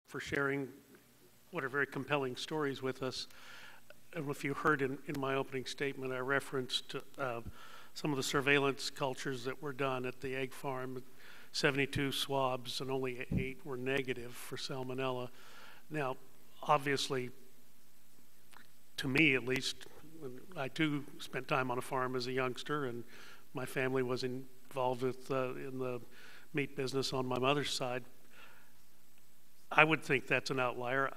for sharing what are very compelling stories with us. And if you heard in my opening statement, I referenced some of the surveillance cultures that were done at the egg farm. 72 swabs and only 8 were negative for Salmonella. Now, obviously, to me at least, I too spent time on a farm as a youngster, and my family was involved with, in the meat business on my mother's side. I would think that's an outlier.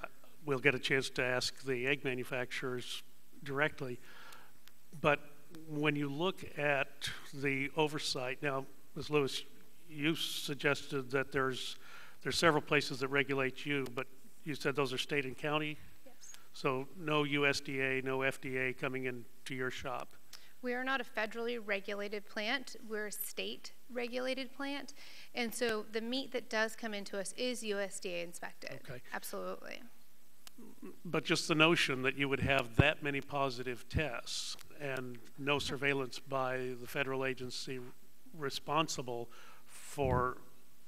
We'll get a chance to ask the egg manufacturers directly. But when you look at the oversight, now, Ms. Lewis, you suggested that there's several places that regulate you, but you said those are state and county? Yes. So no USDA, no FDA coming into your shop? We are not a federally regulated plant. We're a state regulated plant. And so the meat that does come into us is USDA inspected. Okay. Absolutely. But just the notion that you would have that many positive tests and no surveillance by the federal agency responsible for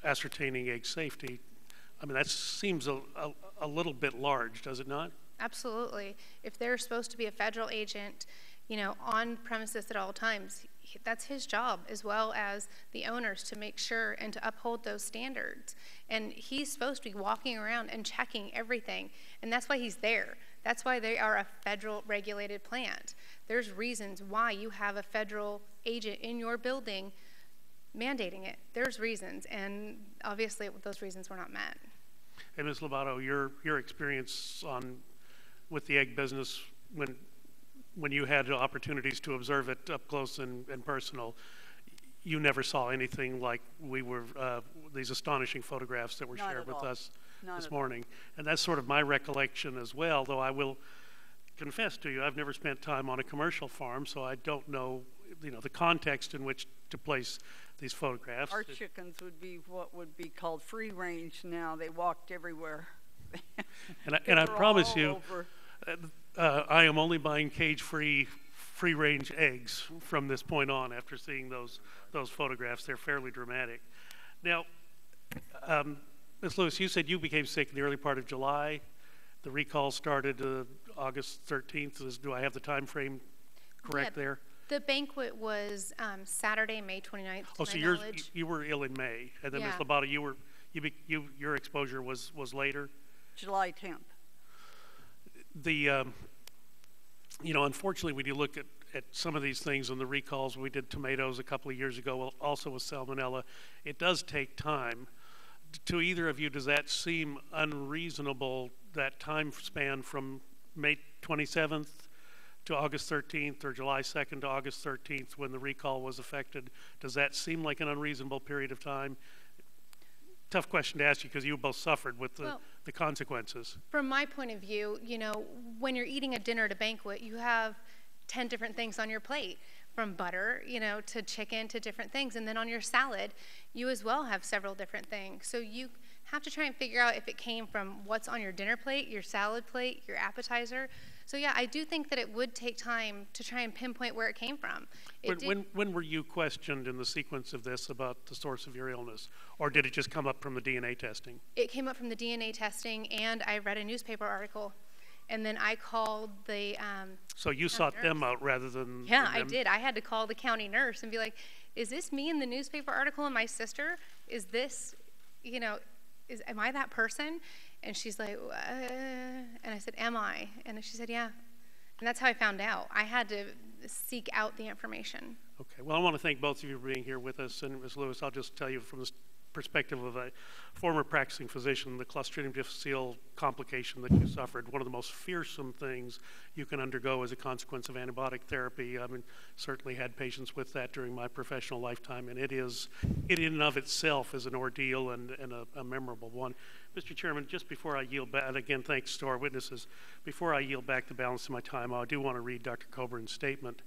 ascertaining egg safety, I mean, that seems a little bit large, does it not? Absolutely. If they're supposed to be a federal agent, you know, on premises at all times, that's his job, as well as the owners, to make sure and to uphold those standards. And he's supposed to be walking around and checking everything, and that's why he's there. That's why they are a federal regulated plant. There's reasons why you have a federal agent in your building mandating it. There's reasons, and obviously those reasons were not met. And Ms. Lobato, your experience with the egg business when you had opportunities to observe it up close and personal, you never saw anything like these astonishing photographs that were shared with us this morning. And that's sort of my recollection as well, though I will confess to you, I've never spent time on a commercial farm, so I don't know, the context in which to place these photographs. Our chickens would be what would be called free range now. They walked everywhere. and I promise you, I am only buying cage-free, free-range eggs from this point on after seeing those photographs. They're fairly dramatic. Now, Ms. Lewis, you said you became sick in the early part of July. The recall started August 13th. Do I have the time frame correct there? The banquet was Saturday, May 29th. Oh, so you were ill in May, and then Ms. Lobato, your exposure was later? July 10th. Unfortunately, when you look at some of these things on the recalls, we did tomatoes a couple of years ago, also with Salmonella, it does take time. To either of you, does that seem unreasonable, that time span from May 27th to August 13th or July 2nd to August 13th when the recall was affected? Does that seem like an unreasonable period of time? Tough question to ask you because you both suffered with the consequences. From my point of view, when you're eating a dinner at a banquet, you have 10 different things on your plate, from butter, to chicken, to different things. And then on your salad, you as well have several different things. So you have to try and figure out if it came from what's on your dinner plate, your salad plate, your appetizer. So yeah, I do think that it would take time to try and pinpoint where it came from. When were you questioned in the sequence of this about the source of your illness? Or did it just come up from the DNA testing? It came up from the DNA testing, and I read a newspaper article. And then I called the So you sought them out rather than Yeah, I did. I had to call the county nurse and be like, is this me in the newspaper article and my sister? Is this, am I that person? And she's like, and I said, am I? And she said, yeah. And that's how I found out. I had to seek out the information. Okay. Well, I want to thank both of you for being here with us. And Ms. Lewis, I'll just tell you from the perspective of a former practicing physician, the Clostridium difficile complication that you suffered, one of the most fearsome things you can undergo as a consequence of antibiotic therapy. I mean, certainly had patients with that during my professional lifetime, and it in and of itself is an ordeal and a memorable one. Mr. Chairman, just before I yield back, and again, thanks to our witnesses, before I yield back the balance of my time, I do want to read Dr. Coburn's statement.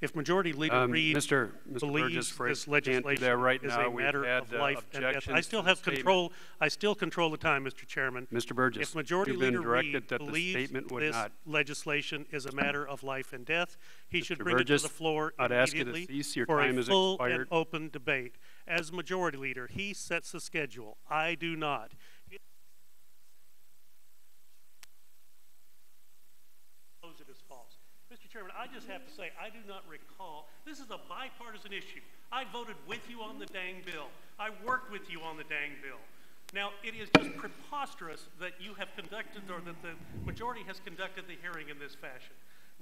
If Majority Leader Reid Mr. believes Burgess, this legislation right is now. a matter of life and death, I still have control. I still control the time, Mr. Chairman. Mr. Burgess, if Majority you've Leader been directed Reid that the believes statement would this not. legislation is a matter of life and death, he should Mr. bring Burgess, it to the floor I'd ask you to immediately cease. Your for time a is full expired. and open debate. As Majority Leader, he sets the schedule. I do not. Mr. Chairman, I just have to say, I do not recall, this is a bipartisan issue. I voted with you on the dang bill. I worked with you on the dang bill. Now, it is just preposterous that you have conducted, or that the majority has conducted the hearing in this fashion.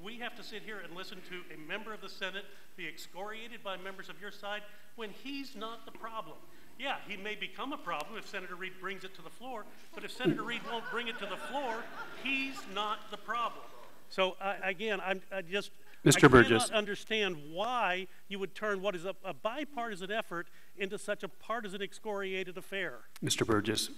We have to sit here and listen to a member of the Senate be excoriated by members of your side when he's not the problem. Yeah, he may become a problem if Senator Reid brings it to the floor, but if Senator Reid won't bring it to the floor, he's not the problem. So again, I cannot understand why you would turn what is a bipartisan effort into such a partisan excoriated affair. Mr. Burgess,